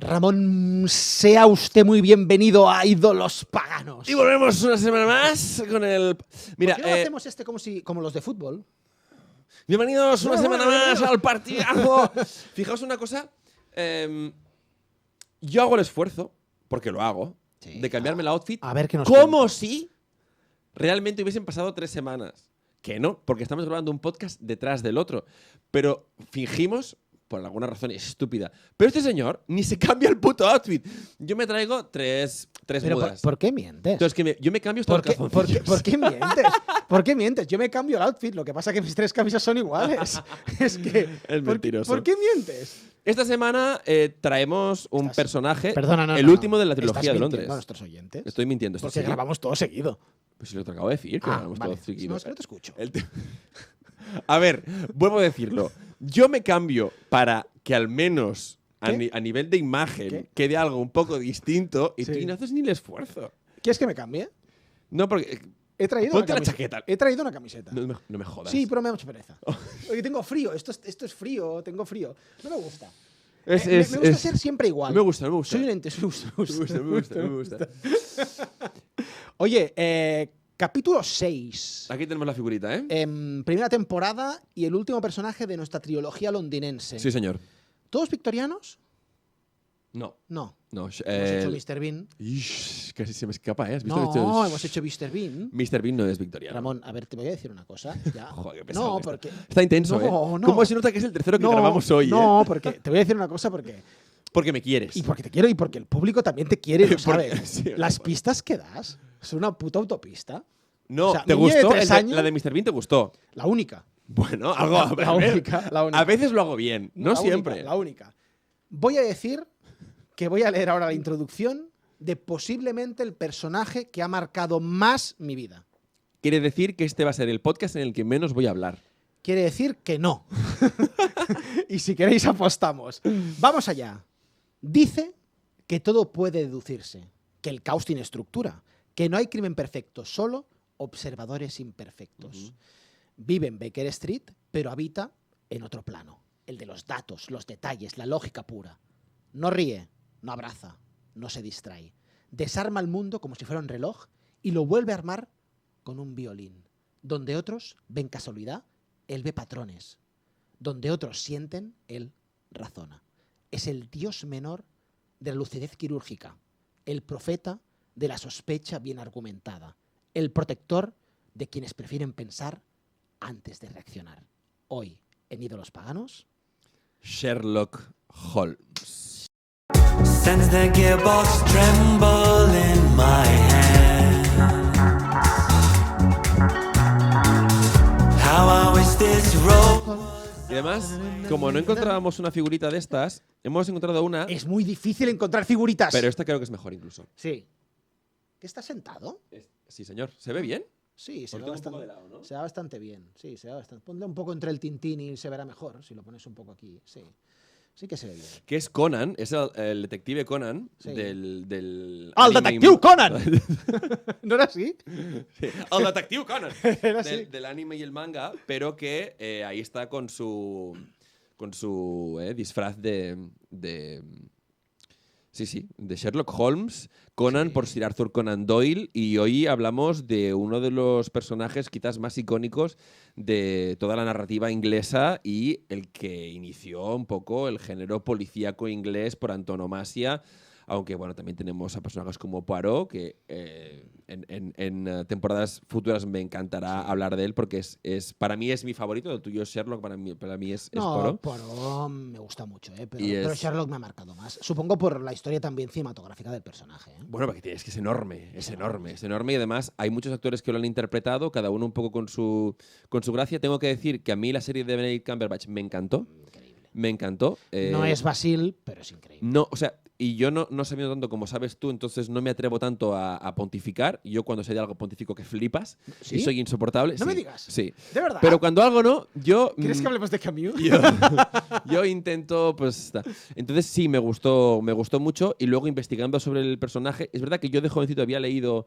Ramón, sea usted muy bienvenido a Ídolos Paganos. Y volvemos una semana más con el... Mira, ¿Por qué no hacemos como los de fútbol? bienvenidos una semana más al partidazo. Fijaos una cosa. Yo hago el esfuerzo, porque lo hago, de cambiarme el outfit A ver qué nos como cuenta. si realmente hubiesen pasado 3 semanas. Que no, porque estamos grabando un podcast detrás del otro. Pero fingimos, por alguna razón estúpida. Pero este señor ni se cambia el puto outfit. Yo me traigo tres Pero mudas. ¿por qué mientes? Entonces, yo me cambio estos calzoncillos. ¿Por qué mientes? ¿Por qué mientes? Yo me cambio el outfit, lo que pasa es que mis 3 camisas son iguales. Es que... Es mentiroso. ¿Por qué mientes? Esta semana traemos un personaje, Perdona, el último de la trilogía ¿Estás de mintiendo Londres. a nuestros oyentes? Estoy mintiendo. Porque grabamos todo seguido. Pues si lo te acabo de decir, que grabamos Vale. todo seguido. No, es que no te escucho. A ver, vuelvo a decirlo. Yo me cambio para que al menos a ¿Qué? nivel de imagen ¿Qué? quede algo un poco distinto y Sí. tú no haces ni el esfuerzo. ¿Quieres que me cambie? No, porque... He traído Ponte una la camiseta. chaqueta. He traído una camiseta. No me jodas. Sí, pero me da mucha pereza. Oye, tengo frío. Esto es frío. Tengo frío. No me gusta. Es- me es- gusta es- ser siempre igual. Me gusta. Soy un ente. Me gusta. Me gusta. Oye, capítulo 6. Aquí tenemos la figurita, ¿eh? Primera temporada y el último personaje de nuestra trilogía londinense. Sí, señor. ¿Todos victorianos? No. No. No. Hemos hecho Mr. Bean. Ish, casi se me escapa, ¿eh? ¿Has visto? No, hemos hecho Mr. Bean. Mr. Bean no es victoriano. Ramón, a ver, te voy a decir una cosa. Ya. Joder, qué pesado No, está. porque... Está intenso, ¿eh? No. ¿Cómo se nota que es el tercero que grabamos hoy, No, porque te voy a decir una cosa porque... Porque me quieres. Y porque te quiero y porque el público también te quiere y lo Porque- sabe. sí, Las bueno. pistas que das son una puta autopista. No, O sea, ¿te niño de gustó? 3 años- La de Mr. Bean te gustó. La única. Bueno, algo La a ver, única, la única. A veces lo hago bien, no La siempre. única, la única. Voy a decir que voy a leer ahora la introducción de posiblemente el personaje que ha marcado más mi vida. Quiere decir que este va a ser el podcast en el que menos voy a hablar. Quiere decir que no. Y si queréis apostamos. Vamos allá. Dice que todo puede deducirse, que el caos tiene estructura, que no hay crimen perfecto, solo observadores imperfectos. Vive en Baker Street, pero habita en otro plano, el de los datos, los detalles, la lógica pura. No ríe, no abraza, no se distrae. Desarma el mundo como si fuera un reloj y lo vuelve a armar con un violín. Donde otros ven casualidad, él ve patrones. Donde otros sienten, él razona. Es el dios menor de la lucidez quirúrgica, el profeta de la sospecha bien argumentada, el protector de quienes prefieren pensar antes de reaccionar. Hoy, en Ídolos Paganos, Sherlock Holmes. Sense the gearbox tremble in my hand. How I wish this road. Y además, como no encontrábamos una figurita de estas, hemos encontrado una, es muy difícil encontrar figuritas. pero esta creo que es mejor incluso. Sí. ¿Qué está sentado? Sí, señor. ¿Se ve bien? Sí, se Porque ve, tengo un poco bastante, de lado, ¿no? se ve bastante bien. Sí, se ve bastante. Ponle un poco entre el Tintín y se verá mejor, si lo pones un poco aquí. Sí, sí que se ve bien. Que es Conan, es el detective Conan Sí. del ¡Al anime detective Conan! ¿No era así? Sí, el detective Conan. Era así. Del anime y el manga, pero que ahí está con su disfraz de sí, de Sherlock Holmes, Conan Sí. por Sir Arthur Conan Doyle, y hoy hablamos de uno de los personajes quizás más icónicos de toda la narrativa inglesa y el que inició un poco el género policíaco inglés por antonomasia. Aunque, bueno, también tenemos a personajes como Poirot, que en temporadas futuras me encantará hablar de él, porque para mí es mi favorito. El tuyo es Sherlock, para mí es No, Poirot. Poirot me gusta mucho, pero, Y pero es- Sherlock me ha marcado más. Supongo por la historia también cinematográfica del personaje. Bueno, porque es que es enorme, es enorme. Y además hay muchos actores que lo han interpretado, cada uno un poco con su gracia. Tengo que decir que a mí la serie de Benedict Cumberbatch me encantó. Increíble. Me encantó. No es Basil, pero es increíble. No, o sea, y yo no sabiendo tanto como sabes tú, entonces no me atrevo tanto a pontificar. Yo cuando sé de algo pontifico que flipas ¿Sí? y soy insoportable. No me sí, digas. Sí. ¿De verdad? Pero cuando algo no, yo... ¿Quieres que hablemos de Camus? Yo intento, pues... Entonces sí, me gustó mucho. Y luego investigando sobre el personaje, es verdad que yo de jovencito había leído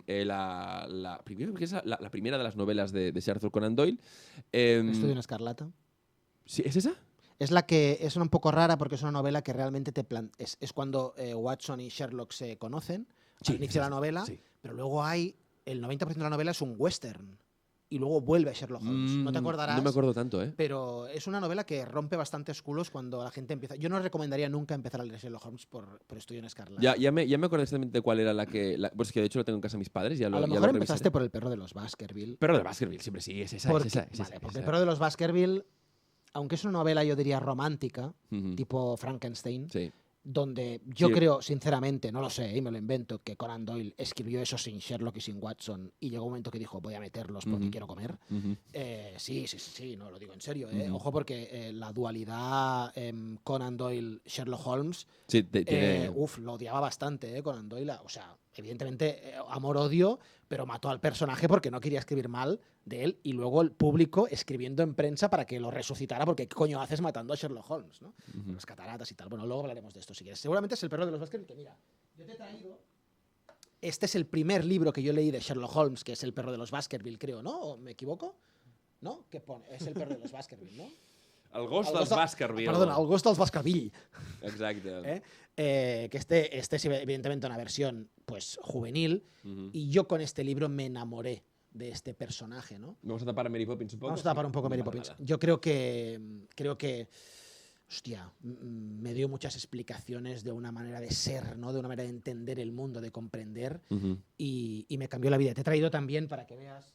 la primera de las novelas de Sir Arthur Conan Doyle. Estudio en Escarlata. ¿Sí, ¿es esa? Es la que es un poco rara porque es una novela que realmente es cuando Watson y Sherlock se conocen Sí, al inicio de la novela, sí. pero luego el 90% de la novela es un western y luego vuelve a Sherlock Holmes. No te acordarás. No me acuerdo tanto, ¿eh? Pero es una novela que rompe bastantes culos cuando la gente empieza. Yo no recomendaría nunca empezar a leer Sherlock Holmes por Estudio en Escarlata. Ya me acordé exactamente cuál era la que... pues que de hecho lo tengo en casa de mis padres. Ya A lo lo ya mejor lo empezaste revisaré. por El perro de los Baskerville. Perro de Baskerville, siempre sí, es esa, Porque, es esa. vale, porque El perro de los Baskerville, aunque es una novela, yo diría romántica, Ujú. tipo Frankenstein, Sí. donde yo Sí. creo, sinceramente, no lo sé, y me lo invento, que Conan Doyle escribió eso sin Sherlock y sin Watson, y llegó un momento que dijo, voy a meterlos porque Ujú. quiero comer. Ujú. Sí, no lo digo en serio. Ujú. Ojo, porque la dualidad Conan Doyle-Sherlock Holmes, Sí, tiene... lo odiaba bastante, Conan Doyle. O sea, evidentemente, amor-odio, pero mató al personaje porque no quería escribir mal de él, y luego el público escribiendo en prensa para que lo resucitara, porque ¿qué coño haces matando a Sherlock Holmes? ¿no? Ujú. Las cataratas y tal. Bueno, luego hablaremos de esto si quieres. Seguramente es El perro de los Baskerville, que mira, yo te he traído... Este es el primer libro que yo leí de Sherlock Holmes, que es El perro de los Baskerville, creo, ¿no? ¿O me equivoco? ¿No? ¿Qué pone? Es El perro de los Baskerville, ¿no? El gos El dels gos de- Baskerville. Perdona, El gos dels Baskerville. Exacte. Que este es evidentemente una versión pues juvenil, Ujú. y yo con este libro me enamoré de este personaje, ¿no? Vamos a tapar a Mary Poppins un poco. Vamos a tapar un poco No Mary pasa Poppins. nada. Yo creo que hostia, me dio muchas explicaciones de una manera de ser, ¿no? De una manera de entender el mundo, de comprender, Ujú. y me cambió la vida. Te he traído también para que veas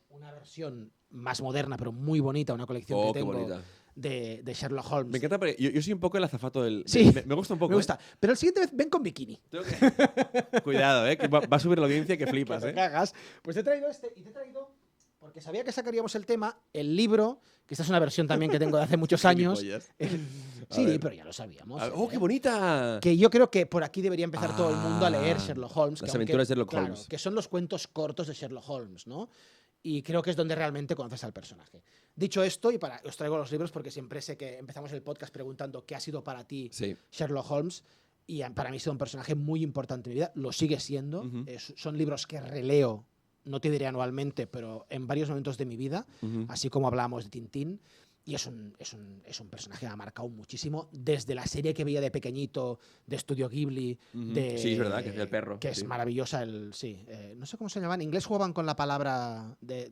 una versión más moderna, pero muy bonita, una colección Oh, que qué tengo bonita. de Sherlock Holmes. Me encanta porque yo soy un poco el azafato del... Sí. Me gusta un poco. Me gusta. Pero el siguiente vez ven con bikini. Tengo que- Cuidado, que va a subir la audiencia que flipas, Que te cagas. Pues te he traído este, y te he traído, porque sabía que sacaríamos el tema, el libro, que esta es una versión también que tengo de hace muchos años. Gilipollas. A Sí, ver. pero ya lo sabíamos. ¡Oh, qué bonita! Que yo creo que por aquí debería empezar todo el mundo a leer Ah, Sherlock Holmes. las que aventuras de Sherlock claro, Holmes. que son los cuentos cortos de Sherlock Holmes, ¿no? Y creo que es donde realmente conoces al personaje. Dicho esto, os traigo los libros porque siempre sé que empezamos el podcast preguntando qué ha sido para ti Sí. Sherlock Holmes, y para mí ha sido un personaje muy importante en mi vida, lo sigue siendo. Ujú. Son libros que releo, no te diré anualmente, pero en varios momentos de mi vida, Ujú. así como hablábamos de Tintín. Y es un personaje que me ha marcado muchísimo desde la serie que veía de pequeñito de Estudio Ghibli. Ujú. De, Sí, es verdad, que es el perro, Que es sí. maravillosa. No sé cómo se llama. En inglés jugaban con la palabra de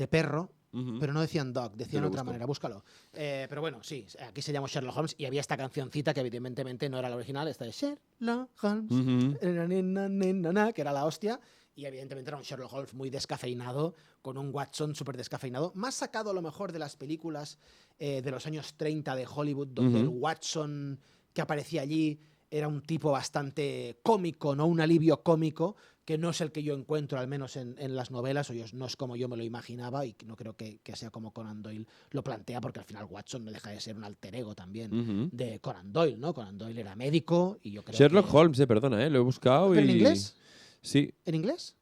perro, Ujú. pero no decían dog, decían lo de otra busco. manera. Búscalo. Pero bueno, sí, aquí se llama Sherlock Holmes, y había esta cancioncita que evidentemente no era la original, esta de Sherlock Holmes, Ujú. que era la hostia. Y evidentemente era un Sherlock Holmes muy descafeinado, con un Watson súper descafeinado, más sacado a lo mejor de las películas de los años 30 de Hollywood, donde Ujú. el Watson que aparecía allí era un tipo bastante cómico, ¿no? Un alivio cómico, que no es el que yo encuentro, al menos en las novelas, no es como yo me lo imaginaba, y no creo que sea como Conan Doyle lo plantea, porque al final Watson no deja de ser un alter ego también Ujú. de Conan Doyle, ¿no? Conan Doyle era médico, y yo creo Sherlock que... Holmes, perdona, lo he buscado ¿Pero y... en inglés? Sí, ¿En inglés?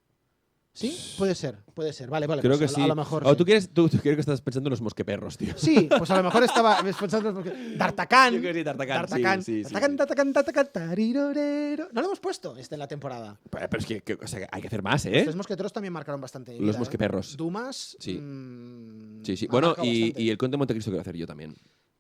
¿Sí? Puede ser. Vale, creo pues que sí. a lo mejor O sí. tú creo que estás pensando en los mosqueperros, tío. Sí, pues a lo mejor estaba pensando D'Artagnan. Yo creo que sí, D'Artagnan, D'Artagnan, sí. D'Artagnan, tarirorero. No lo hemos puesto en la temporada. Pero es que o sea, hay que hacer más, Los ¿eh? tres mosqueteros también marcaron bastante. mi Los vida, mosqueperros. Dumas. Sí. Sí. ha Bueno, marcado bastante. y el Conde de Montecristo quiero hacer yo también.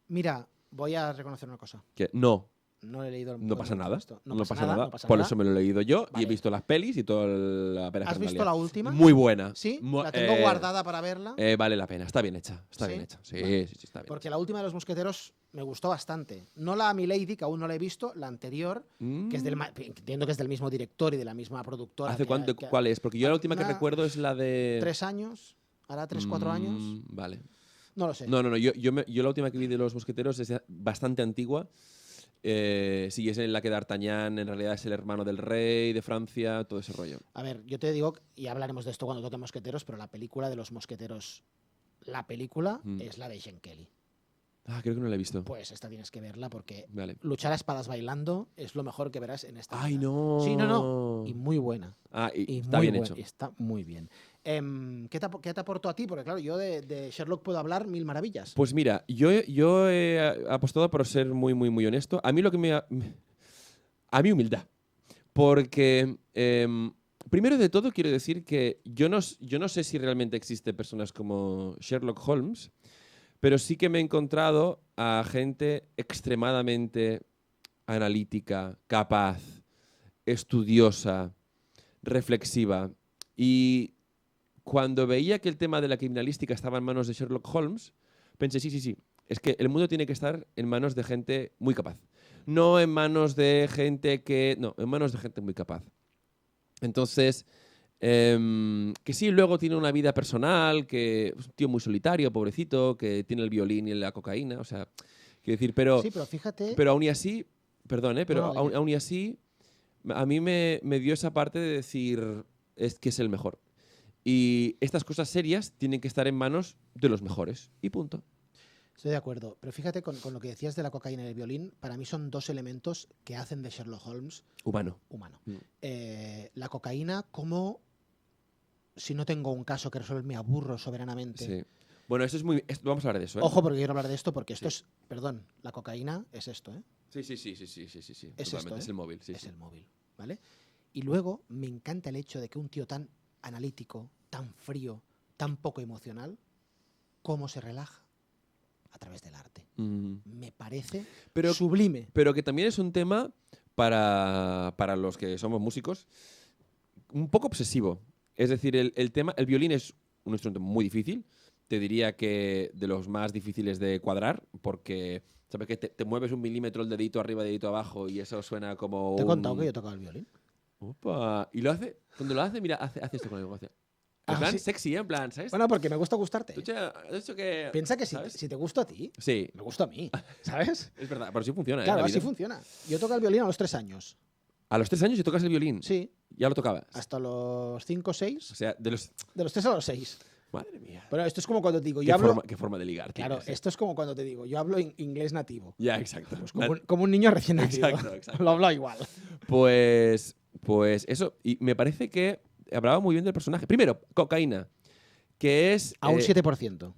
Mira, voy a reconocer una cosa. Que no No he leído el pasa Conde de nada. Montecristo. No pasa nada. no pasa Por nada. eso me lo he leído yo y Vale. he visto las pelis y toda la pera ¿Has visto fernalia. la última? Muy buena. Sí, Mu- la tengo guardada para verla. Vale la pena. Está bien hecha. Está ¿Sí? bien hecha. Sí, Vale. sí, está bien. Porque la última de los mosqueteros me gustó bastante. No la Milady, que aún no la he visto, la anterior, Mm. que es entiendo que es del mismo director y de la misma productora. ¿Hace que- cuánto? que- ¿Cuál es? Porque yo la última que Una- recuerdo es la de... 3 años, hará 3, 4 años. Vale. No lo sé. No. Yo la última que vi de Los Mosqueteros es bastante antigua. Sí, es en la que D'Artagnan en realidad es el hermano del rey de Francia, todo ese rollo. A ver, yo te digo, y hablaremos de esto cuando toque Mosqueteros, pero la película de los Mosqueteros, la película es la de Gene Kelly. Ah, creo que no la he visto. Pues esta tienes que verla porque Vale. luchar a espadas bailando es lo mejor que verás en esta ¡Ay, vida. no! Sí, no. Y muy buena. Ah, y Y está muy bien buena, hecho. Está muy bien. ¿Qué te aportó a ti? Porque claro, yo de Sherlock puedo hablar mil maravillas. Pues mira, yo he apostado por ser muy, muy, muy honesto. A mí lo que a mí humildad. Porque, primero de todo, quiero decir que yo no sé si realmente existen personas como Sherlock Holmes, Pero sí que me he encontrado a gente extremadamente analítica, capaz, estudiosa, reflexiva. Y cuando veía que el tema de la criminalística estaba en manos de Sherlock Holmes, pensé, sí, es que el mundo tiene que estar en manos de gente muy capaz. No en manos de gente que... No, en manos de gente muy capaz. Entonces, que sí, luego tiene una vida personal, que es un tío muy solitario, pobrecito, que tiene el violín y la cocaína, o sea, quiero decir, pero... Sí, pero fíjate... Pero aún y así, perdón, pero No, aún y así, a mí me dio esa parte de decir es que es el mejor. Y estas cosas serias tienen que estar en manos de los mejores. Y punto. Estoy de acuerdo. Pero fíjate con lo que decías de la cocaína y el violín, para mí son dos elementos que hacen de Sherlock Holmes Humano. humano. La cocaína como si no tengo un caso que resolver me aburro soberanamente. Sí. Bueno, eso es muy... vamos a hablar de eso, ¿eh? Ojo, porque quiero hablar de esto porque esto Sí. es... Perdón, la cocaína es esto, ¿eh? Sí. Es Totalmente. esto, ¿eh? Es el móvil, sí. Es el móvil, ¿vale? Y luego me encanta el hecho de que un tío tan analítico, tan frío, tan poco emocional, cómo se relaja a través del arte. Me parece Pero- sublime. Pero que también es un tema para los que somos músicos un poco obsesivo. Es decir, el tema, el violín es un instrumento muy difícil. Te diría que de los más difíciles de cuadrar, porque sabes que te mueves 1 milímetro el dedito arriba, dedito abajo, y eso suena como Te he un... contado que yo tocaba el violín. Opa. Y lo hace, cuando lo hace, mira, hace esto con el negocio. En Ah, plan sí. sexy, ¿eh? En plan, ¿sabes? Bueno, porque me gusta gustarte. Tú, che, has dicho que... Piensa que si, ¿sabes? si te gusto a ti, Sí, me gusta a mí, ¿sabes? es verdad, pero sí funciona, Claro, ¿eh? La así vida. funciona. Yo toco el violín a los 3 años. A los 3 años ya tocas el violín. Sí, Ya lo tocabas. hasta los 5 o 6. O sea, de los... De los 3 a los 6. Madre mía. Pero esto es como cuando te digo, ¿Qué, yo hablo... qué forma de ligar Claro, tienes, eh? esto es como cuando te digo, yo hablo inglés nativo. Ya, exacto. Pues como un niño recién nacido. Exacto. Lo hablo igual. Pues eso. Y me parece que hablaba muy bien del personaje. Primero, cocaína, que es... A un 7%.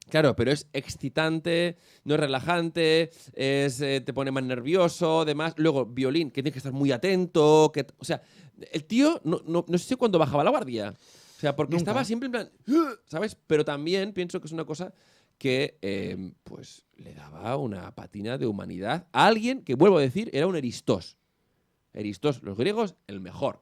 Claro, pero es excitante, no es relajante, te pone más nervioso, demás. Luego, violín, que tienes que estar muy atento. O sea, el tío no sé cuándo bajaba la guardia. O sea, porque Nunca. estaba siempre en plan... ¿Sabes? Pero también pienso que es una cosa que pues le daba una patina de humanidad a alguien que, vuelvo a decir, era un Eristós. Eristós, los griegos, el mejor.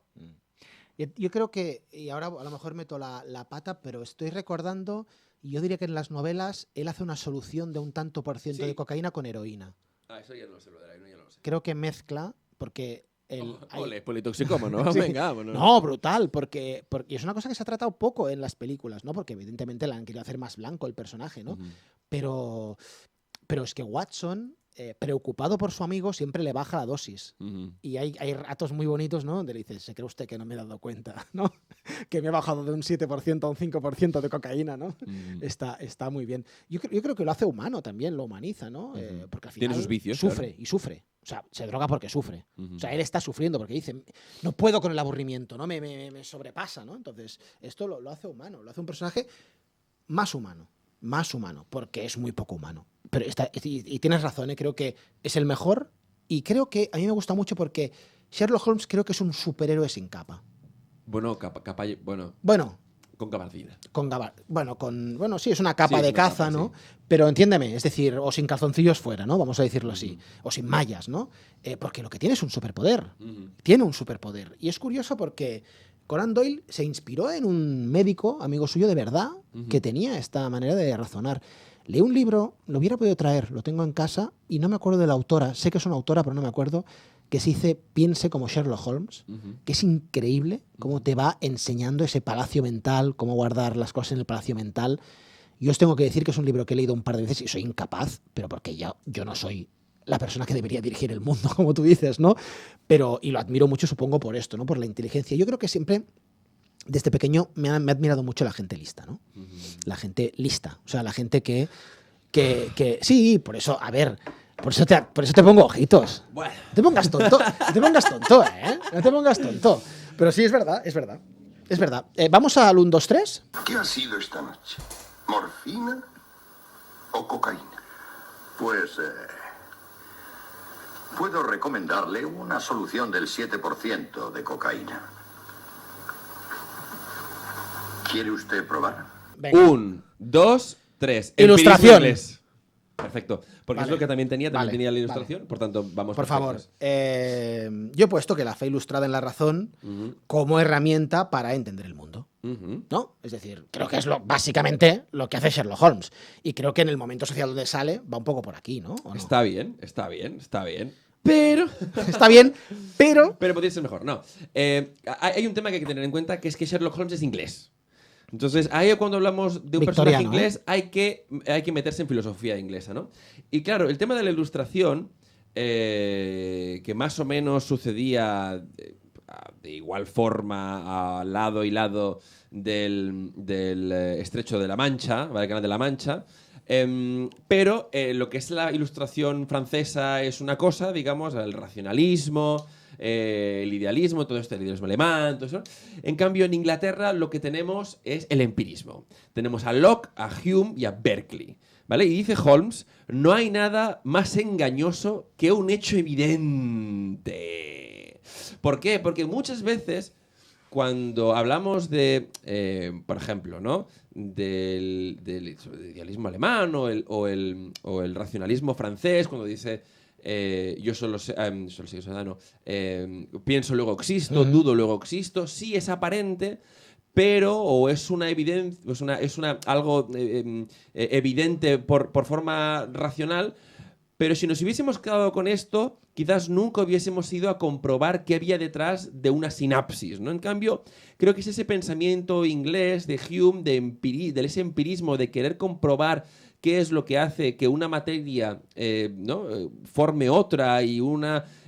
Yo creo que, y ahora a lo mejor meto la pata, pero estoy recordando, y yo diría que en las novelas él hace una solución de un tanto por ciento Sí. de cocaína con heroína. Ah, eso ya no lo sé, lo de la heroína ya no lo sé. Creo que mezcla, porque... hay- Ole, politoxicómano, Sí. venga, vámonos. No, brutal, porque es una cosa que se ha tratado poco en las películas, ¿no? Porque evidentemente la han querido hacer más blanco el personaje, ¿no? Ujú. Pero es que Watson, preocupado por su amigo, siempre le baja la dosis. Ujú. Y hay ratos muy bonitos, ¿no? Donde le dices, ¿se cree usted que no me he dado cuenta, ¿no? Que me he bajado de un 7% a un 5% de cocaína, ¿no? Ujú. Está muy bien. Yo creo que lo hace humano también, lo humaniza, ¿no? Ujú. Porque al Tiene final sus vicios, sufre claro. y sufre. O sea, se droga porque sufre. Ujú. O sea, él está sufriendo porque dice, no puedo con el aburrimiento, ¿no? Me sobrepasa, ¿no? Entonces, esto lo hace humano, lo hace un personaje más humano, porque es muy poco humano. Pero y tienes razón, ¿eh? Creo que es el mejor y creo que a mí me gusta mucho porque Sherlock Holmes creo que es un superhéroe sin capa. Bueno, Bueno, con capacidad. bueno, sí, es una capa Sí, es de una caza, capa, ¿no? sí. Pero entiéndeme, es decir, o sin calzoncillos fuera, ¿no? Vamos a decirlo así. O sin mallas, ¿no? Porque lo que tiene es un superpoder. Ujú. Tiene un superpoder. Y es curioso porque Conan Doyle se inspiró en un médico, amigo suyo de verdad, que tenía esta manera de razonar. Leí un libro, lo hubiera podido traer, lo tengo en casa, y no me acuerdo de la autora, sé que es una autora, pero no me acuerdo, que se dice Piense como Sherlock Holmes, Ujú. que es increíble cómo te va enseñando ese palacio mental, cómo guardar las cosas en el palacio mental. Yo os tengo que decir que es un libro que he leído un par de veces y soy incapaz, pero porque yo no soy la persona que debería dirigir el mundo, como tú dices, ¿no? Y lo admiro mucho, supongo, por esto, ¿no? Por la inteligencia. Yo creo que siempre, desde pequeño, me ha admirado mucho la gente lista, ¿no? Ujú. La gente lista. O sea, la gente que sí, por eso, a ver, por eso te pongo ojitos. Bueno. No te pongas tonto, no te pongas tonto, ¿eh? No te pongas tonto. Pero sí, es verdad, es verdad. Es verdad. Vamos al 1, 2, 3. ¿Qué ha sido esta noche? ¿Morfina o cocaína? Pues puedo recomendarle una solución del 7% de cocaína. ¿Quiere usted probar? Venga. 1, 2, 3. Ilustración. Empirismo inglés. Perfecto. Porque Vale. es lo que también tenía Vale, la ilustración. Por tanto, vamos Por favor, perfectos. yo he puesto que la fe ilustrada en la razón como herramienta para entender el mundo. Ujú. ¿No? Es decir, creo que es básicamente lo que hace Sherlock Holmes. Y creo que en el momento social donde sale va un poco por aquí, ¿no? ¿O no? Está bien. Pero... Está bien, pero... Pero podría ser mejor, no. Hay un tema que hay que tener en cuenta, que es que Sherlock Holmes es inglés. Entonces, ahí cuando hablamos de un personaje Victoriano, inglés, hay que meterse en filosofía inglesa, ¿no? Y claro, el tema de la ilustración, que más o menos sucedía de igual forma a lado y lado del Estrecho de la Mancha, ¿vale? El Canal de la Mancha. Pero lo que es la ilustración francesa es una cosa, digamos, el racionalismo, el idealismo, todo esto, el idealismo alemán, todo eso. En cambio, en Inglaterra lo que tenemos es el empirismo. Tenemos a Locke, a Hume y a Berkeley, ¿vale? Y dice Holmes, no hay nada más engañoso que un hecho evidente. ¿Por qué? Porque muchas veces cuando hablamos de, por ejemplo, ¿no? del idealismo alemán o el racionalismo francés, cuando dice yo solo sé, ciudadano, pienso luego existo, dudo luego existo, sí es aparente, pero o es una evidencia, es algo evidente por forma racional. Pero si nos hubiésemos quedado con esto, quizás nunca hubiésemos ido a comprobar qué había detrás de una sinapsis, ¿no? En cambio, creo que es ese pensamiento inglés de Hume, de ese empirismo, de querer comprobar qué es lo que hace que una materia forme otra y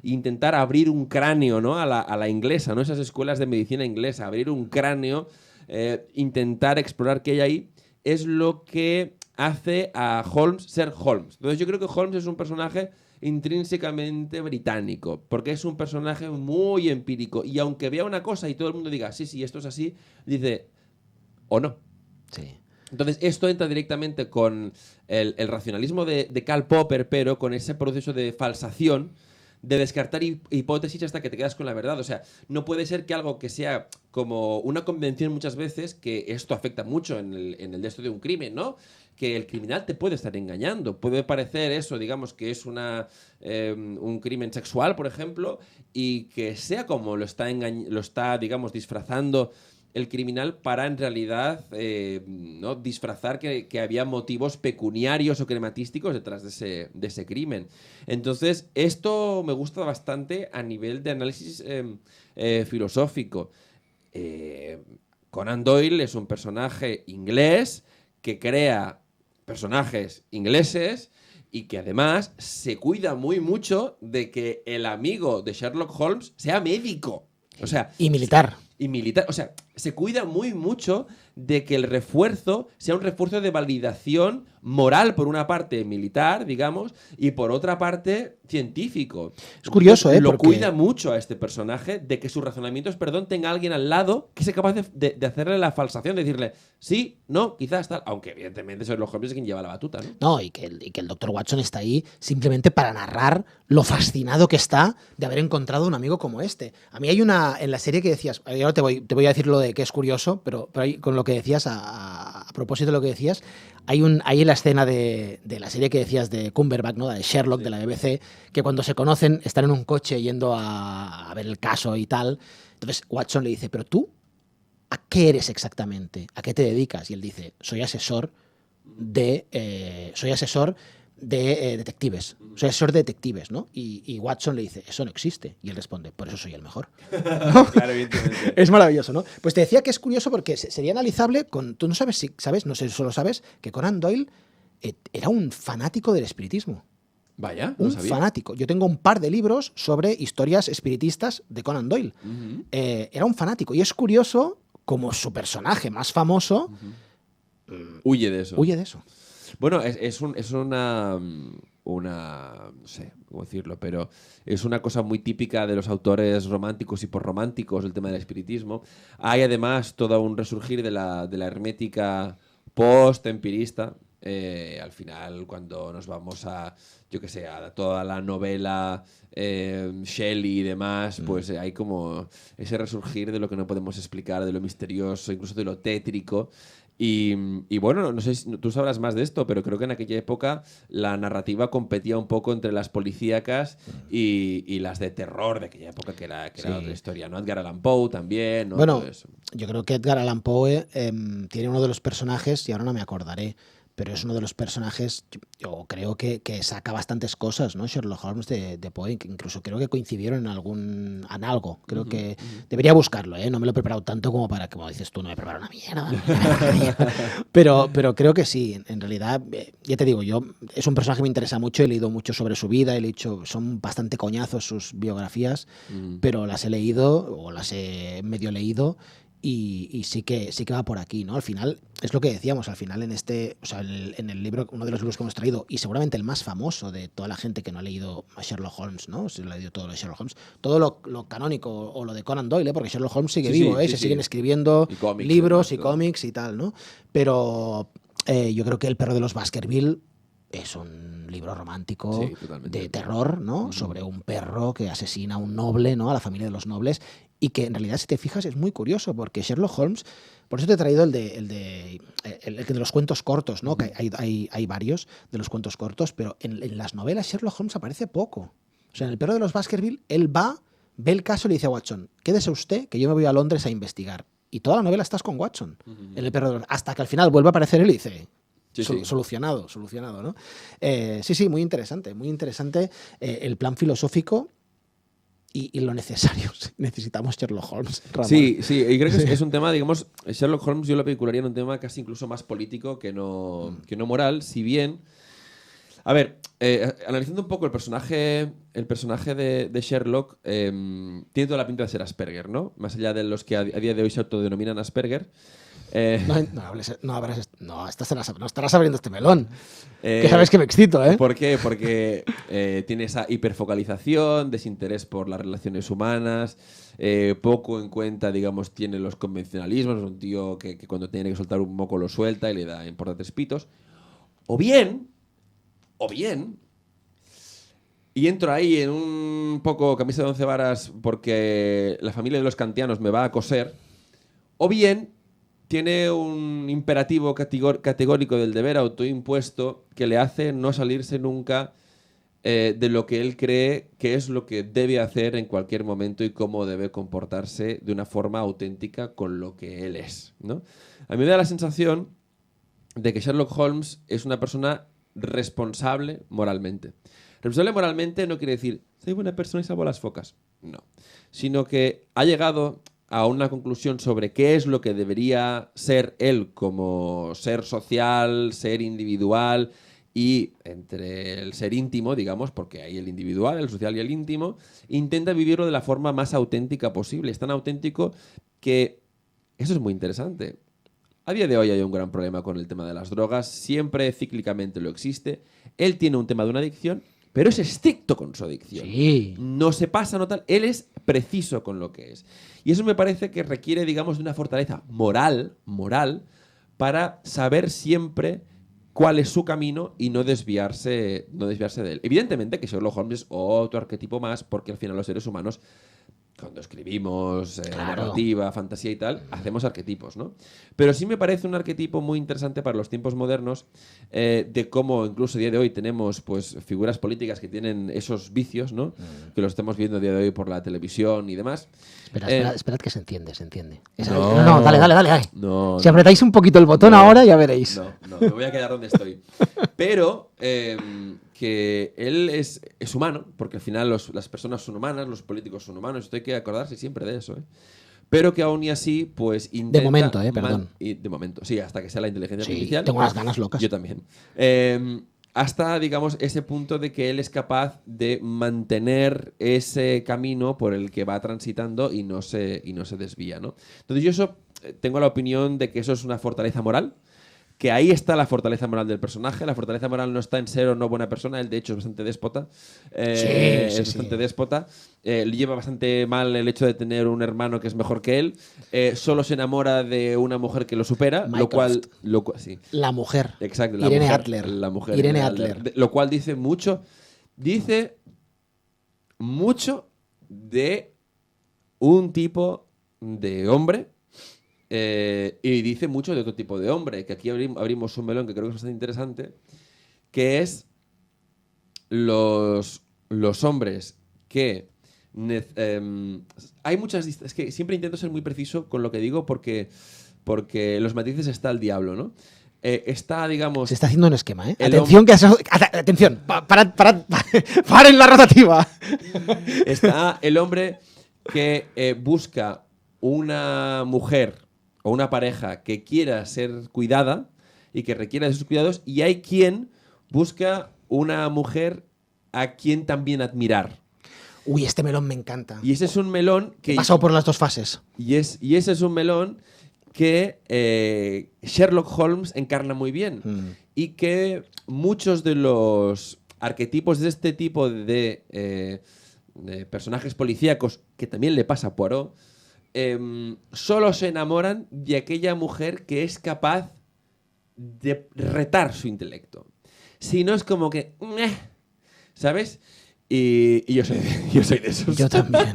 intentar abrir un cráneo, ¿no? a la inglesa, ¿no? Esas escuelas de medicina inglesa, abrir un cráneo, intentar explorar qué hay ahí, es lo que hace a Holmes ser Holmes. Entonces yo creo que Holmes es un personaje intrínsecamente británico, porque es un personaje muy empírico, y aunque vea una cosa y todo el mundo diga, sí, esto es así, dice, o no. Sí. Entonces esto entra directamente con el racionalismo de Karl Popper, pero con ese proceso de falsación, de descartar hipótesis hasta que te quedas con la verdad. O sea, no puede ser que algo que sea como una convención muchas veces, que esto afecta mucho en el de esto de un crimen, ¿no? Que el criminal te puede estar engañando. Puede parecer eso, digamos, que es un crimen sexual, por ejemplo, y que sea como lo está, digamos, disfrazando el criminal para en realidad ¿no? disfrazar que había motivos pecuniarios o crematísticos detrás de ese crimen. Entonces, esto me gusta bastante a nivel de análisis filosófico. Conan Doyle es un personaje inglés que crea personajes ingleses y que además se cuida muy mucho de que el amigo de Sherlock Holmes sea médico. O sea, Y militar. O sea, se cuida muy mucho de que el refuerzo sea un refuerzo de validación moral, por una parte militar, digamos, y por otra parte científico. Es curioso, Lo porque... cuida mucho a este personaje de que sus razonamientos, tenga alguien al lado que sea capaz de hacerle la falsación, de decirle sí, no, quizás tal, aunque evidentemente Sherlock Holmes es quien lleva la batuta, ¿no? No, y que el Dr. Watson está ahí simplemente para narrar lo fascinado que está de haber encontrado un amigo como este. A mí hay una, en la serie que decías, ahora te voy a decir lo de que es curioso, pero ahí, con lo que decías, a propósito de lo que decías, hay en la escena de la serie que decías de Cumberbatch, ¿no? De Sherlock, de la BBC, que cuando se conocen están en un coche yendo a ver el caso y tal. Entonces Watson le dice, pero tú, ¿a qué eres exactamente? ¿A qué te dedicas? Y él dice, soy asesor de detectives. Soy asesor de detectives, ¿no? Y Watson le dice, eso no existe. Y él responde, por eso soy el mejor. Claro, evidentemente. Es maravilloso, ¿no? Pues te decía que es curioso porque sería analizable con... Tú no sabes si sabes, no sé si solo sabes, que Conan Doyle era un fanático del espiritismo. Vaya, no Un sabía. fanático. Yo tengo un par de libros sobre historias espiritistas de Conan Doyle. Uh-huh. Era un fanático. Y es curioso como su personaje más famoso Huye de eso. huye de eso. Bueno, es una no sé cómo decirlo, pero es una cosa muy típica de los autores románticos y posrománticos, el tema del espiritismo. Hay además todo un resurgir de la hermética post-empirista. Al final, cuando nos vamos a, yo qué sé, a toda la novela Shelley y demás, pues hay como ese resurgir de lo que no podemos explicar, de lo misterioso, incluso de lo tétrico. Y bueno, no sé si tú sabrás más de esto, pero creo que en aquella época la narrativa competía un poco entre las policíacas y las de terror de aquella época, que era otra historia, ¿no? Edgar Allan Poe también, ¿no? Bueno, Todo eso. yo creo que Edgar Allan Poe tiene uno de los personajes, y ahora no me acordaré, pero es uno de los personajes, yo creo que saca bastantes cosas, ¿no? Sherlock Holmes de Poe, que incluso creo que coincidieron en algo. Creo que debería buscarlo, ¿eh? No me lo he preparado tanto como para, como dices tú, no me he preparado una mierda. pero creo que sí, en realidad, ya te digo, es un personaje que me interesa mucho, he leído mucho sobre su vida, son bastante coñazos sus biografías, pero las he leído, o las he medio leído, y sí que va por aquí, ¿no? Al final, es lo que decíamos, al final en en el libro, uno de los libros que hemos traído, y seguramente el más famoso de toda la gente que no ha leído a Sherlock Holmes, ¿no? Si lo ha leído todo lo de Sherlock Holmes, todo lo canónico o lo de Conan Doyle, ¿eh? Porque Sherlock Holmes sigue vivo, ¿eh? Se siguen escribiendo libros y cómics y tal, ¿no? Pero yo creo que El perro de los Baskerville es un libro romántico de terror, ¿no? Sobre un perro que asesina a un noble, ¿no? A la familia de los nobles. Y que en realidad, si te fijas, es muy curioso, porque Sherlock Holmes, por eso te he traído el de los cuentos cortos, ¿no? Que hay varios de los cuentos cortos, pero en las novelas Sherlock Holmes aparece poco. O sea, en El perro de los Baskerville, él ve el caso y le dice a Watson, quédese usted, que yo me voy a Londres a investigar. Y toda la novela estás con Watson, en El perro de los... Hasta que al final vuelve a aparecer él y dice... Solucionado, ¿no? Sí, muy interesante el plan filosófico y lo necesario. Necesitamos Sherlock Holmes. Ramón. Sí, y creo que es un tema, digamos, Sherlock Holmes yo lo vincularía en un tema casi incluso más político que no moral, si bien... A ver, analizando un poco el personaje de Sherlock, tiene toda la pinta de ser Asperger, ¿no? Más allá de los que a día de hoy se autodenominan Asperger. No estarás abriendo este melón. Que sabes que me excito, ¿eh? ¿Por qué? Porque tiene esa hiperfocalización, desinterés por las relaciones humanas, poco en cuenta, digamos, tiene los convencionalismos, es un tío que cuando tiene que soltar un moco lo suelta y le da importantes pitos. O bien, y entro ahí en un poco camisa de 11 varas porque la familia de los kantianos me va a coser, o bien tiene un imperativo categórico del deber autoimpuesto que le hace no salirse nunca de lo que él cree que es lo que debe hacer en cualquier momento y cómo debe comportarse de una forma auténtica con lo que él es, ¿no? A mí me da la sensación de que Sherlock Holmes es una persona responsable moralmente. Responsable moralmente no quiere decir soy buena persona y salvo las focas. No. Sino que ha llegado a una conclusión sobre qué es lo que debería ser él como ser social, ser individual y entre el ser íntimo, digamos, porque hay el individual, el social y el íntimo, intenta vivirlo de la forma más auténtica posible. Es tan auténtico que eso es muy interesante. A día de hoy hay un gran problema con el tema de las drogas, siempre cíclicamente lo existe. Él tiene un tema de una adicción, pero es estricto con su adicción. Sí. No se pasa, no tal. Él es preciso con lo que es. Y eso me parece que requiere, digamos, de una fortaleza moral, para saber siempre cuál es su camino y no desviarse de él. Evidentemente que Sherlock Holmes es otro arquetipo más, porque al final los seres humanos, cuando escribimos narrativa, fantasía y tal, hacemos arquetipos, ¿no? Pero sí me parece un arquetipo muy interesante para los tiempos modernos, de cómo incluso a día de hoy tenemos pues figuras políticas que tienen esos vicios, ¿no? Que los estamos viendo a día de hoy por la televisión y demás. Esperad que se entiende. No, dale. No, si apretáis un poquito el botón ahora, ya veréis. No, me voy a quedar donde estoy. Pero que él es humano, porque al final las personas son humanas, los políticos son humanos, esto hay que acordarse siempre de eso, ¿eh? Pero que aún y así, pues intenta... De momento, perdón. De momento, sí, hasta que sea la inteligencia artificial. Tengo unas ganas locas. Yo también. Hasta, digamos, ese punto de que él es capaz de mantener ese camino por el que va transitando y no se desvía, ¿no? Entonces yo tengo la opinión de que eso es una fortaleza moral, que ahí está la fortaleza moral del personaje. La fortaleza moral no está en ser o no buena persona. Él, de hecho, es bastante déspota. Bastante déspota. Le lleva bastante mal el hecho de tener un hermano que es mejor que él. Solo se enamora de una mujer que lo supera. Lo cual sí. La mujer. Exacto. Irene Adler. La mujer. Irene Adler. Lo cual dice mucho. Dice mucho de un tipo de hombre y dice mucho de otro tipo de hombre, que aquí abrimos un melón que creo que es bastante interesante, que es los hombres que... hay muchas... Es que siempre intento ser muy preciso con lo que digo porque en los matices está el diablo, ¿no? Está, digamos... Se está haciendo un esquema, ¿eh? El Atención, atención, paren la rotativa. Está el hombre que busca una mujer o una pareja que quiera ser cuidada y que requiera de sus cuidados, y hay quien busca una mujer a quien también admirar. Uy, este melón me encanta. Y ese es un melón que... He pasado por las dos fases. Y ese es un melón que Sherlock Holmes encarna muy bien. Y que muchos de los arquetipos de este tipo de personajes policíacos, que también le pasa a Poirot, solo se enamoran de aquella mujer que es capaz de retar su intelecto. Si no, es como que... ¿sabes? Y yo soy de esos. Yo también.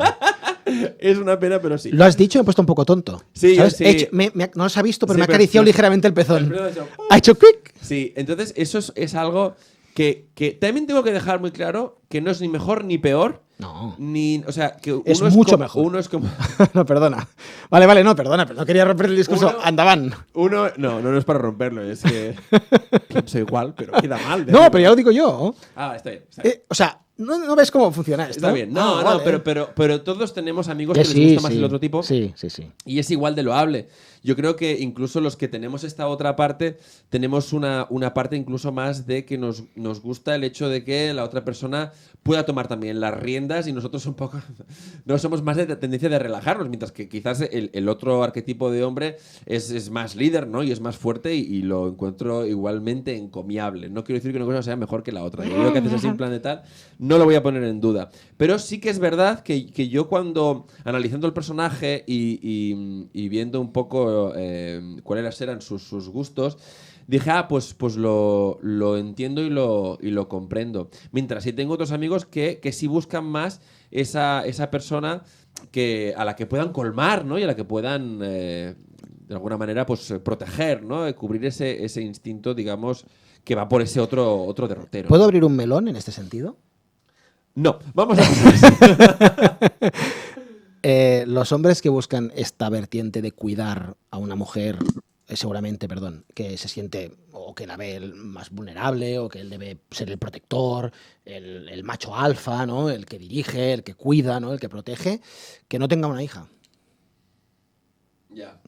Es una pena, pero sí. Lo has dicho y me he puesto un poco tonto. Sí, ¿sabes? sí. No se ha visto, pero Sí, me ha pero- acariciado pero- ligeramente el pezón. Pero eso- Ha hecho quick. Sí, entonces eso es algo que también tengo que dejar muy claro que no es ni mejor ni peor. No. Ni, o sea, que Es uno mucho como, mejor. Uno es como... No, perdona. Vale, no, perdona, pero no quería romper el discurso. Uno- Andaban. No es para romperlo, es que pienso igual, pero queda mal. No, pero ya lo digo yo. Ah, está bien. Está bien. O sea, no ves cómo funciona esto. Está bien. No, vale. pero todos tenemos amigos que les Sí, gusta más sí. el otro tipo. Sí. Y es igual de loable. Yo creo que incluso los que tenemos esta otra parte, tenemos una parte incluso más de que nos gusta el hecho de que la otra persona pueda tomar también las riendas, y nosotros un poco no somos más de tendencia de relajarnos, mientras que quizás el otro arquetipo de hombre es más líder, ¿no? Y es más fuerte, y lo encuentro igualmente encomiable. No quiero decir que una cosa sea mejor que la otra. Yo creo que haces así en plan de tal, no lo voy a poner en duda. Pero sí que es verdad que yo, cuando analizando el personaje y viendo un poco cuáles eran sus gustos, dije, pues lo entiendo y lo comprendo. Mientras sí tengo otros amigos que sí buscan más esa persona a la que puedan colmar, ¿no? Y a la que puedan, de alguna manera, pues proteger, ¿no? Cubrir ese instinto, digamos, que va por ese otro derrotero. ¿Puedo abrir un melón en este sentido? No, vamos a... Los hombres que buscan esta vertiente de cuidar a una mujer, seguramente, que se siente o que la ve más vulnerable, o que él debe ser el protector, el macho alfa, ¿no? El que dirige, el que cuida, ¿no? El que protege, que no tenga una hija. Ya.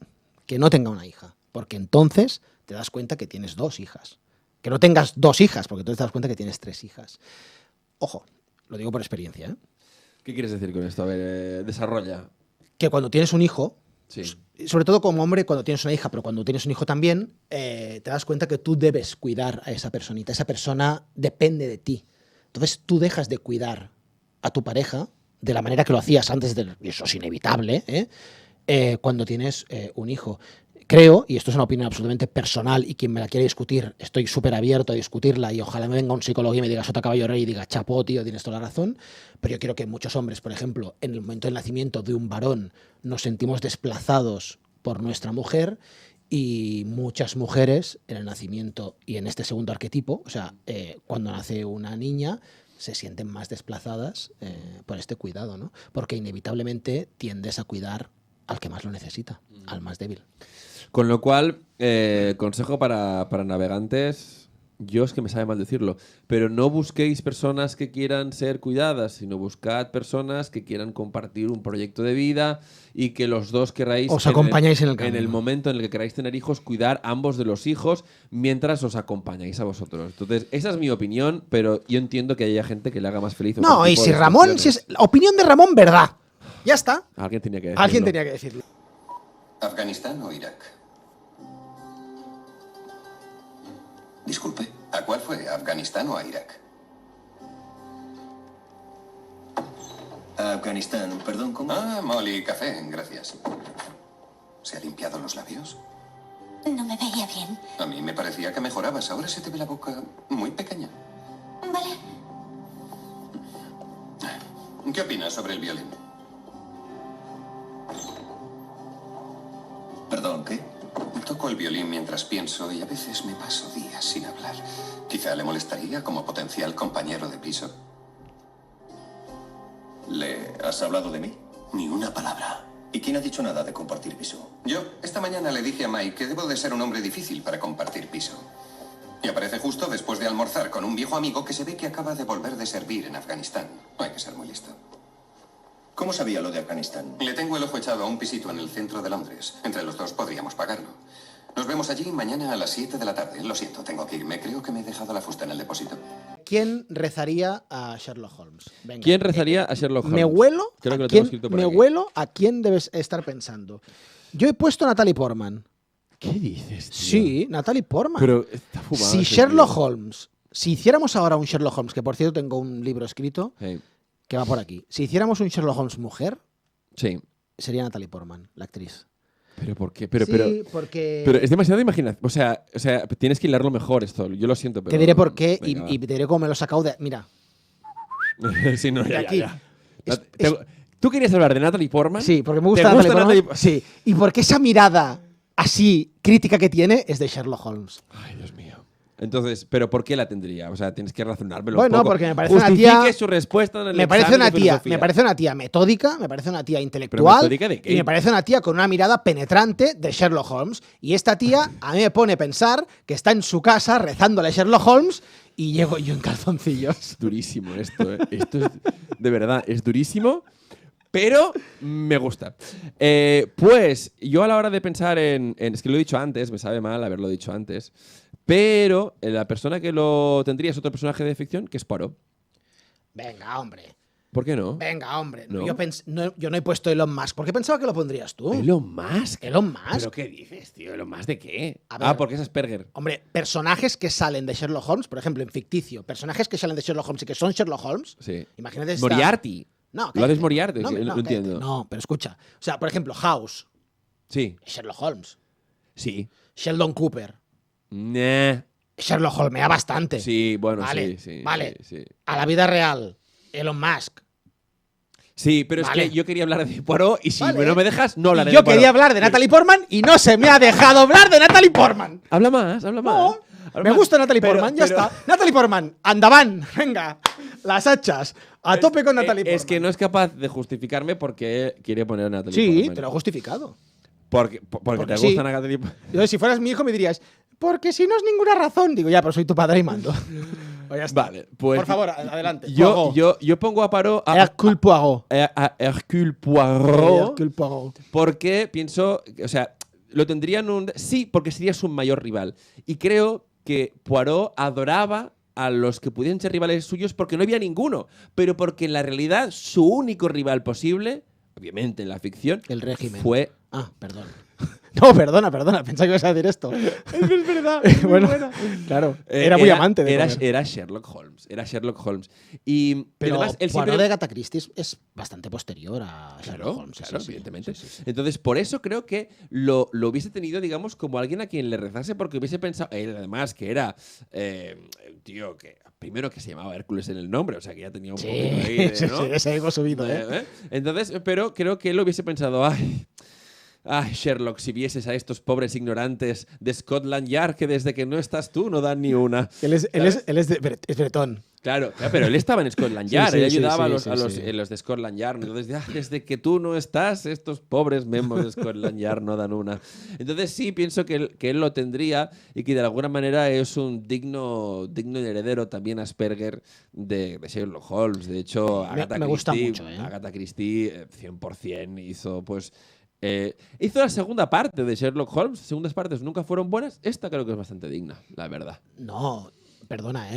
Que no tenga una hija. Porque entonces te das cuenta que tienes 2 hijas. Que no tengas 2 hijas, porque entonces te das cuenta que tienes 3 hijas. Ojo, lo digo por experiencia, ¿eh? ¿Qué quieres decir con esto? A ver, desarrolla. Que cuando tienes un hijo, Sí. sobre todo como hombre cuando tienes una hija, pero cuando tienes un hijo también, te das cuenta que tú debes cuidar a esa personita. Esa persona depende de ti. Entonces tú dejas de cuidar a tu pareja de la manera que lo hacías antes, y eso es inevitable, cuando tienes un hijo. Creo, y esto es una opinión absolutamente personal, y quien me la quiera discutir, estoy súper abierto a discutirla, y ojalá me venga un psicólogo y me diga, Sota Caballo Rey, y diga, chapó, tío, tienes toda la razón, pero yo quiero que muchos hombres, por ejemplo, en el momento del nacimiento de un varón, nos sentimos desplazados por nuestra mujer, y muchas mujeres en el nacimiento y en este segundo arquetipo, o sea, cuando nace una niña, se sienten más desplazadas por este cuidado, ¿no? Porque inevitablemente tiendes a cuidar al que más lo necesita, al más débil. Con lo cual, consejo para navegantes, yo es que me sabe mal decirlo, pero no busquéis personas que quieran ser cuidadas, sino buscad personas que quieran compartir un proyecto de vida y que los dos queráis... Os acompañáis en el En camino. el momento en el que queráis tener hijos, cuidar ambos de los hijos mientras os acompañáis a vosotros. Entonces, esa es mi opinión, pero yo entiendo que haya gente que le haga más feliz. No, otro y tipo si de Ramón, expresiones. si es la opinión de Ramón, verdad. Ya está. Alguien tenía que decirlo. Alguien tenía que decirlo. ¿Afganistán o Irak? Disculpe, ¿a cuál fue? ¿A Afganistán o a Irak? A Afganistán, perdón, ¿cómo? Ah, Molly, café, gracias. ¿Se ha limpiado los labios? No me veía bien. A mí me parecía que mejorabas. Ahora se te ve la boca muy pequeña. Vale. ¿Qué opinas sobre el violín? Perdón, Toco el violín mientras pienso y a veces me paso días sin hablar. Quizá le molestaría como potencial compañero de piso. ¿Le has hablado de mí? Ni una palabra. ¿Y quién ha dicho nada de compartir piso? Yo esta mañana le dije a Mike que debo de ser un hombre difícil para compartir piso. Y aparece justo después de almorzar con un viejo amigo que se ve que acaba de volver de servir en Afganistán. Hay que ser muy listo. ¿Cómo sabía lo de Afganistán? Le tengo el ojo echado a un pisito en el centro de Londres. Entre los dos podríamos pagarlo. Nos vemos allí mañana a las 7 de la tarde. Lo siento, tengo que irme. Creo que me he dejado la fusta en el depósito. ¿Quién rezaría a Sherlock Holmes? Venga. ¿Quién rezaría a Sherlock Holmes? Me huelo, Creo que a lo tengo quién, escrito por me aquí. huelo a quién debes estar pensando. Yo he puesto a Natalie Portman. ¿Qué dices, tío? Sí, Natalie Portman. Pero está fumado. Si ese Sherlock tío. Holmes, si hiciéramos ahora un Sherlock Holmes, que por cierto tengo un libro escrito Sí. que va por aquí. Si hiciéramos un Sherlock Holmes mujer, Sí. sería Natalie Portman, la actriz. ¿Pero por qué? Sí, porque... Pero es demasiado imaginación. O sea, tienes que hilarlo mejor esto. Yo lo siento, pero... te diré por qué y, Venga, y te diré cómo me lo he sacado de... Mira, va. Sí, no, de ya, aquí. ya. Es- ¿Tú querías hablar de Natalie Portman? sí, porque me ¿Te gusta gusta Natalie Portman. Natalie- Sí, y porque esa mirada así crítica que tiene es de Sherlock Holmes. Ay, Dios mío. Entonces, ¿pero por qué la tendría? O sea, tienes que razonármelo Bueno, un poco. porque me parece una Justifique tía- su respuesta en el Me parece examen una de tía, filosofía. me parece una tía metódica, me parece una tía intelectual metódica de qué? y me parece una tía con una mirada penetrante de Sherlock Holmes. Y esta tía a mí me pone a pensar que está en su casa rezándole a Sherlock Holmes y llego yo en calzoncillos. Durísimo esto, ¿eh? Esto es, de verdad, es durísimo, pero me gusta. Pues yo a la hora de pensar es que lo he dicho antes, me sabe mal haberlo dicho antes, pero la persona que lo tendría es otro personaje de ficción que es Poirot. Venga, hombre. ¿Por qué no? Venga, hombre. ¿No? Yo no he puesto Elon Musk. ¿Por qué pensaba que lo pondrías tú? Elon Musk. Elon Musk. ¿Pero qué dices, tío? ¿Elon Musk de qué? A ver. Porque es Asperger. Hombre, personajes que salen de Sherlock Holmes, por ejemplo, en ficticio, personajes que salen de Sherlock Holmes y que son Sherlock Holmes. Sí. Imagínate esta- Moriarty. No, ¿Lo haces cállate. Moriarty? No, Es que no cállate. entiendo. No, pero escucha. O sea, por ejemplo, House, Sí. Sherlock Holmes. Sí. Sheldon Cooper. Nah. Sherlock Holmea bastante. Sí, bueno, Vale, sí. vale. Sí. A la vida real, Elon Musk. Sí, pero Vale. es que yo quería hablar de Poirot y si Vale. no me dejas, no hablaré Y yo de Poirot. quería hablar de Natalie Portman y no se me ha dejado hablar de Natalie Portman. Habla más, habla más. No, Habla me más. gusta Natalie Pero- Portman, ya pero- está. Natalie Portman, andaban, venga, las hachas, a tope con Natalie Portman. Es que no es capaz de justificarme porque quiere poner a Natalie Sí, Portman. te lo he justificado. Porque Porque te sí. gusta Natalie Portman. Yo, si fueras mi hijo me dirías, porque si no es ninguna razón. Digo, ya, pero soy tu padre y mando. Pues ya está. Vale, pues. Por favor, adelante. Yo pongo a Poirot. Hercule Poirot. A Hercule Poirot. Hercule Poirot. Porque pienso, o sea, lo tendría en un... Sí, porque sería su mayor rival. Y creo que Poirot adoraba a los que pudieran ser rivales suyos porque no había ninguno, pero porque en la realidad su único rival posible, obviamente en la ficción, El régimen. fue... Ah, perdón. No, perdona, pensaba que ibas a decir esto. Es verdad. Bueno, claro. Era muy amante de comer. Era Sherlock Holmes. Era Sherlock Holmes. Y Pero además, él Poirot siempre... de Agatha Christie es bastante posterior a Sherlock Claro, Holmes. Sí, claro, sí, sí. evidentemente. Sí, sí. Entonces, por eso creo que lo hubiese tenido, digamos, como alguien a quien le rezase, porque hubiese pensado, él además, que era un tío que, primero que se llamaba Hércules en el nombre, o sea, que ya tenía un Sí, poquito ahí de, sí, ¿no? sí, ese ego subido, ¿eh? Entonces, pero creo que él hubiese pensado, ay, Sherlock, si vieses a estos pobres ignorantes de Scotland Yard que desde que no estás tú no dan ni una. Él es es bretón. Claro, pero él estaba en Scotland Sí, Yard, sí, él sí, ayudaba sí, a los sí. los de Scotland Yard. Entonces, desde que tú no estás, estos pobres miembros de Scotland Yard no dan una. Entonces sí, pienso que él lo tendría y que de alguna manera es un digno heredero también Asperger de Sherlock Holmes. De hecho, Me gusta mucho, ¿eh? Agatha Christie 100% hizo pues... hizo la segunda parte de Sherlock Holmes. Las segundas partes nunca fueron buenas. Esta creo que es bastante digna, la verdad. No, perdona,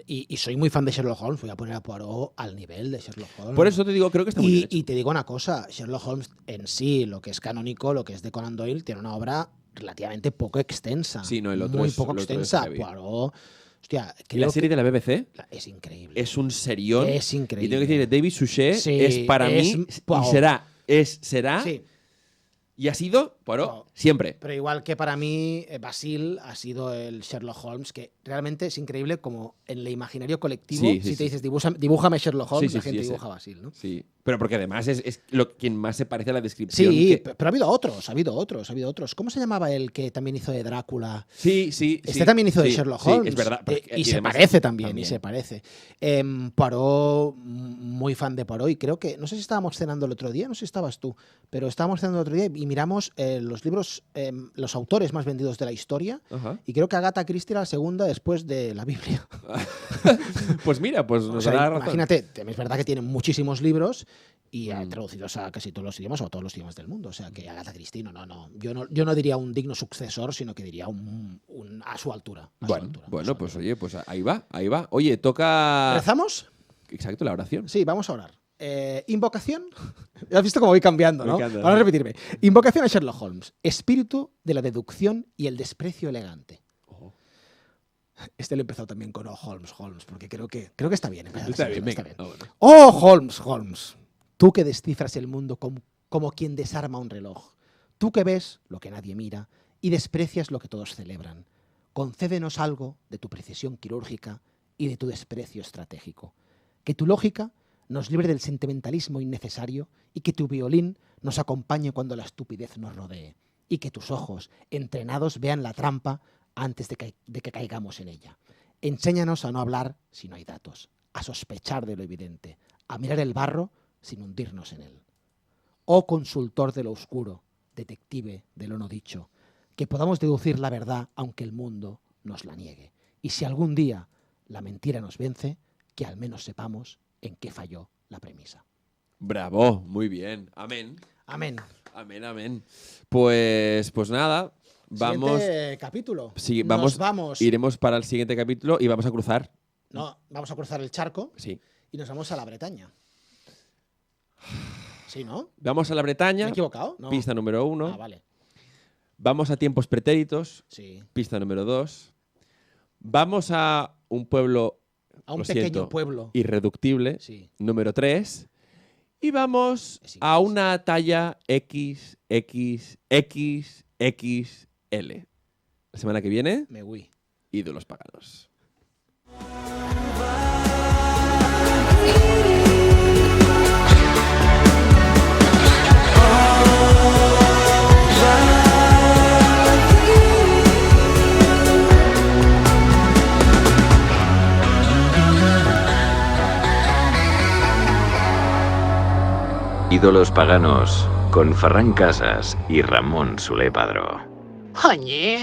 y soy muy fan de Sherlock Holmes. Voy a poner a Poirot al nivel de Sherlock Holmes. Por eso te digo, creo que está muy bien hecho. Y te digo una cosa, Sherlock Holmes en sí, lo que es canónico, lo que es de Conan Doyle, tiene una obra relativamente poco extensa. Sí, no, el otro muy es- poco el otro es extensa. heavy. Poirot, hostia, ¿Y la creo serie que de la BBC? es increíble. Es un serión. Es increíble. Y tengo que decir, David Suchet Sí, es para es- mí wow. y será Sí. y ha sido Poirot, siempre. Pero igual que para mí, Basil ha sido el Sherlock Holmes, que realmente es increíble como en el imaginario colectivo, Sí, sí, si te sí. dices, dibújame Sherlock Holmes, Sí, sí, la sí, gente ese. dibuja a Basil, ¿no? Sí, pero porque además es quien más se parece a la descripción. Sí, que- pero ha habido otros. ¿Cómo se llamaba el que también hizo de Drácula? Sí, sí. Este sí, también hizo de sí, Sherlock sí, Holmes. es verdad. Y se además- parece también, y se parece. Poirot, muy fan de Poirot, y creo que, no sé si estábamos cenando el otro día, no sé si estabas tú, pero estábamos cenando el otro día y miramos los libros, los autores más vendidos de la historia, Ajá. y creo que Agatha Christie era la segunda después de la Biblia. Pues mira, pues O nos sea, dará razón. imagínate, es verdad que tienen muchísimos libros y traducidos a casi todos los idiomas o a todos los idiomas del mundo. O sea, que Agatha Christie, no. Yo no diría un digno sucesor, sino que diría un a su altura. a su Bueno, altura, a su bueno, pues altura. oye, pues ahí va. Oye, toca... ¿Rezamos? Exacto, la oración. Sí, vamos a orar. Invocación. ¿Has visto cómo voy cambiando, no? Me encanta, Vamos a sí. repetirme. Invocación a Sherlock Holmes. Espíritu de la deducción y el desprecio elegante. Ojo. Este lo he empezado también con Holmes, porque creo que está bien. empezar Está así, bien, está venga. bien. Ah, bueno. Oh, Holmes. Tú que descifras el mundo como quien desarma un reloj. Tú que ves lo que nadie mira y desprecias lo que todos celebran. Concédenos algo de tu precisión quirúrgica y de tu desprecio estratégico. Que tu lógica nos libre del sentimentalismo innecesario y que tu violín nos acompañe cuando la estupidez nos rodee. Y que tus ojos, entrenados, vean la trampa antes de que caigamos en ella. Enséñanos a no hablar si no hay datos, a sospechar de lo evidente, a mirar el barro sin hundirnos en él. Oh consultor de lo oscuro, detective de lo no dicho, que podamos deducir la verdad aunque el mundo nos la niegue. Y si algún día la mentira nos vence, que al menos sepamos en qué falló la premisa. Bravo, muy bien. Amén. Amén. Amén. Pues nada, vamos... Siguiente capítulo. Sí, Nos vamos. Iremos para el siguiente capítulo y vamos a cruzar. No, vamos a cruzar el charco Sí. y nos vamos a la Bretaña. ¿Sí, no? Vamos a la ¿Me he Bretaña, equivocado? No. pista número 1. Ah, vale. Vamos a tiempos pretéritos, Sí. pista número 2. Vamos a un pueblo, A un lo pequeño siento, pueblo. irreductible, Sí. número 3. Y vamos Es a inglés. una talla XXXXL. La semana que viene, Me voy. ídolos paganos. Ídolos paganos con Ferran Casas y Ramón Soler Padró. Oye.